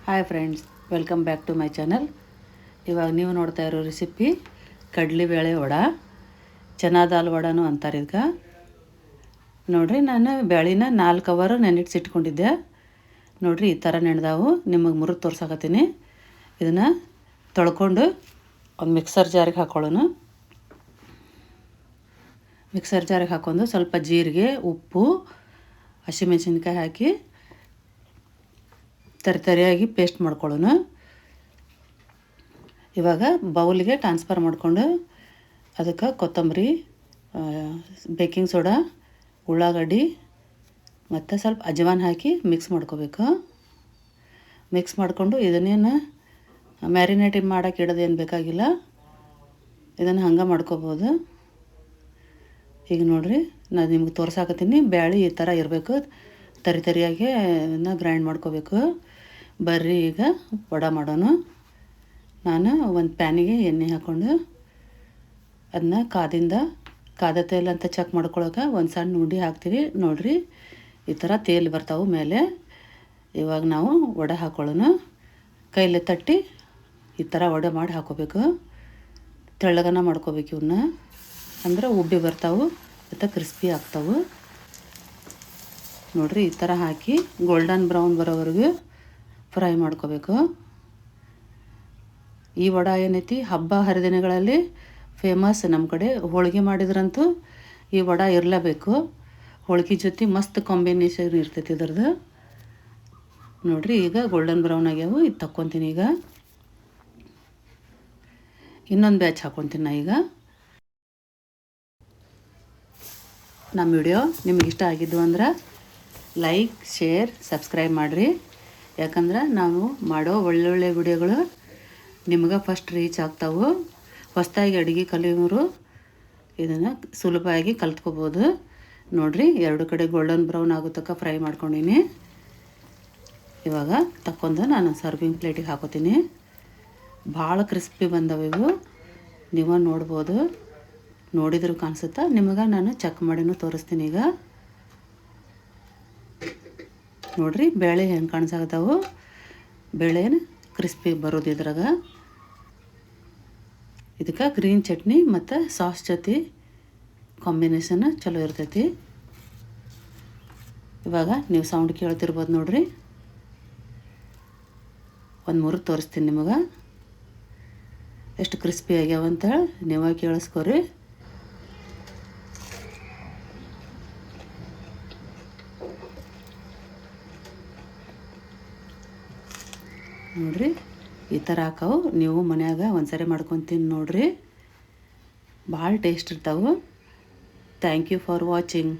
Hi friends, welcome back to my channel. ಇವಾಗ ನೀವು ನೋಡ್ತಾ ಇರೋ ರೆಸಿಪಿ ಕಡಲೆಬೇಳೆ ವಡೆ, ಚನಾ ದಾಲ್ ವಡಾನು ಅಂತಾರೆ ಇದಕ್ಕೆ. ನೋಡಿರಿ, ನಾನು ಬೇಳೆನ 4 ಅವರ್ ನೆನೆಸಿಟ್ಕೊಂಡಿದ್ದೆ. ನೋಡಿರಿ, ಈ ಥರ ನೆನೆದಾವು. ನಿಮಗೆ ಮುರಿದು ತೋರ್ಸಾಕತ್ತೀನಿ. ಇದನ್ನು ತೊಳ್ಕೊಂಡು ಒಂದು ಮಿಕ್ಸರ್ ಜಾರಿಗೆ ಹಾಕೊಳ್ಳೋಣ. ಮಿಕ್ಸರ್ ಜಾರಿಗೆ ಹಾಕೊಂಡು ಸ್ವಲ್ಪ ಜೀರಿಗೆ, ಉಪ್ಪು, ಹಸಿಮೆಣಸಿನ್ಕಾಯಿ ಹಾಕಿ ತರಿಯಾಗಿ ಪೇಸ್ಟ್ ಮಾಡ್ಕೊಳ್ಳೋಣ. ಇವಾಗ ಬೌಲಿಗೆ ಟ್ರಾನ್ಸ್ಫರ್ ಮಾಡಿಕೊಂಡು ಅದಕ್ಕೆ ಕೊತ್ತಂಬರಿ, ಬೇಕಿಂಗ್ ಸೋಡಾ, ಉಳ್ಳಾಗಡ್ಡಿ ಮತ್ತು ಸ್ವಲ್ಪ ಅಜವಾನ್ ಹಾಕಿ ಮಿಕ್ಸ್ ಮಾಡ್ಕೋಬೇಕು. ಮಿಕ್ಸ್ ಮಾಡಿಕೊಂಡು ಇದನ್ನೇನು ಮ್ಯಾರಿನೇಟಿಂಗ್ ಮಾಡೋಕ್ಕೆ ಇಡೋದೇನು ಬೇಕಾಗಿಲ್ಲ. ಇದನ್ನು ಹಂಗೆ ಮಾಡ್ಕೋಬೋದು. ಈಗ ನೋಡಿರಿ, ನಾನು ನಿಮ್ಗೆ ತೋರ್ಸಾಕತ್ತೀನಿ. ಬ್ಯಾಳೆ ಈ ಥರ ಇರಬೇಕು, ತರಿಯಾಗಿ ಗ್ರೈಂಡ್ ಮಾಡ್ಕೋಬೇಕು. ಬರ್ರಿ ಈಗ ವಡೆ ಮಾಡೋಣ. ನಾನು ಒಂದು ಪ್ಯಾನಿಗೆ ಎಣ್ಣೆ ಹಾಕ್ಕೊಂಡು ಅದನ್ನ ಕಾದ ತೇಲ್ ಅಂತ ಚೆಕ್ ಮಾಡ್ಕೊಳಕ್ಕೆ ಒಂದು ಸಣ್ಣ ಉಂಡೆ ಹಾಕ್ತೀವಿ. ನೋಡಿರಿ, ಈ ಥರ ತೇಲ್ ಬರ್ತಾವೆ ಮೇಲೆ. ಇವಾಗ ನಾವು ವಡೆ ಹಾಕ್ಕೊಳ್ಳೋಣ. ಕೈಲಿ ತಟ್ಟಿ ಈ ಥರ ವಡೆ ಮಾಡಿ ಹಾಕ್ಕೋಬೇಕು. ತೆಳ್ಳಗನ ಮಾಡ್ಕೋಬೇಕು. ಇವನ್ನ ಅಂದ್ರೆ ಉಬ್ಬಿ ಬರ್ತಾವೆ ಮತ್ತು ಕ್ರಿಸ್ಪಿ ಆಗ್ತಾವೆ. ನೋಡಿರಿ, ಈ ಥರ ಹಾಕಿ ಗೋಲ್ಡನ್ ಬ್ರೌನ್ ಬರೋವರೆಗೂ ಫ್ರೈ ಮಾಡ್ಕೋಬೇಕು. ಈ ವಡೆ ಏನೈತಿ, ಹಬ್ಬ ಹರಿದಿನಗಳಲ್ಲಿ ಫೇಮಸ್. ನಮ್ಮ ಕಡೆ ಹೋಳಿಗೆ ಮಾಡಿದ್ರಂತೂ ಈ ವಡೆ ಇರಲೇಬೇಕು. ಹೋಳಿಗೆ ಜೊತೆ ಮಸ್ತ್ ಕಾಂಬಿನೇಷನ್ ಇರ್ತೈತಿ ಇದ್ರದ್ದು. ನೋಡಿರಿ, ಈಗ ಗೋಲ್ಡನ್ ಬ್ರೌನ್ ಆಗ್ಯಾವು. ಇದು ತಕ್ಕೊತೀನಿ. ಈಗ ಇನ್ನೊಂದು ಬ್ಯಾಚ್ ಹಾಕ್ಕೊತೀನಿ ನಾ. ಈಗ ನಮ್ಮ ವಿಡಿಯೋ ನಿಮಗೆ ಇಷ್ಟ ಆಗಿದ್ದು ಅಂದ್ರೆ ಲೈಕ್, ಶೇರ್, ಸಬ್ಸ್ಕ್ರೈಬ್ ಮಾಡಿರಿ. ಯಾಕಂದ್ರೆ ನಾವು ಮಾಡೋ ಒಳ್ಳೊಳ್ಳೆ ವಿಡಿಯೋಗಳು ನಿಮ್ಗೆ ಫಸ್ಟ್ ರೀಚ್ ಆಗ್ತಾವೆ. ಹೊಸದಾಗಿ ಅಡುಗೆ ಕಲಿಯೋರು ಇದನ್ನು ಸುಲಭವಾಗಿ ಕಲ್ತ್ಕೋಬೋದು. ನೋಡಿರಿ, 2 ಕಡೆ ಗೋಲ್ಡನ್ ಬ್ರೌನ್ ಆಗೋ ತನಕ ಫ್ರೈ ಮಾಡ್ಕೊಂಡೀನಿ. ಇವಾಗ ತಕ್ಕೊಂಡು ನಾನು ಸರ್ವಿಂಗ್ ಪ್ಲೇಟಿಗೆ ಹಾಕೋತೀನಿ. ಭಾಳ ಕ್ರಿಸ್ಪಿ ಬಂದವು ಇವು. ನೀವು ನೋಡ್ಬೋದು. ನೋಡಿದ್ರು ಕಾಣಿಸುತ್ತಾ ನಿಮಗೆ. ನಾನು ಚೆಕ್ ಮಾಡಿನೂ ತೋರಿಸ್ತೀನಿ. ಈಗ ನೋಡಿರಿ, ಬೇಳೆ ಹೆಂಗೆ ಕಾಣಿಸಾಕತ್ತಾವು. ಬೇಳೆನ ಕ್ರಿಸ್ಪಿ ಬರೋದು ಇದ್ರಾಗ. ಇದಕ್ಕೆ ಗ್ರೀನ್ ಚಟ್ನಿ ಮತ್ತು ಸಾಸ್ ಜೊತೆ ಕಾಂಬಿನೇಷನ್ ಚಲೋ ಇರ್ತೈತಿ. ಇವಾಗ ನೀವು ಸೌಂಡ್ ಕೇಳ್ತಿರ್ಬೋದು. ನೋಡಿರಿ, ಒಂದು ಮುರಿದು ತೋರಿಸ್ತೀನಿ ನಿಮಗೆ ಎಷ್ಟು ಕ್ರಿಸ್ಪಿ ಆಗ್ಯಾವಂತೇಳಿ. ನೀವು ಕೇಳಿಸ್ಕೊರಿ. ನೋಡಿರಿ, ಈ ಥರ ಹಾಕವು. ನೀವು ಮನ್ಯಾಗ ಒಂದ್ಸರಿ ಮಾಡ್ಕೊತೀನಿ ನೋಡಿರಿ. ಭಾಳ ಟೇಸ್ಟ್ ಇರ್ತಾವೆ. Thank you for watching.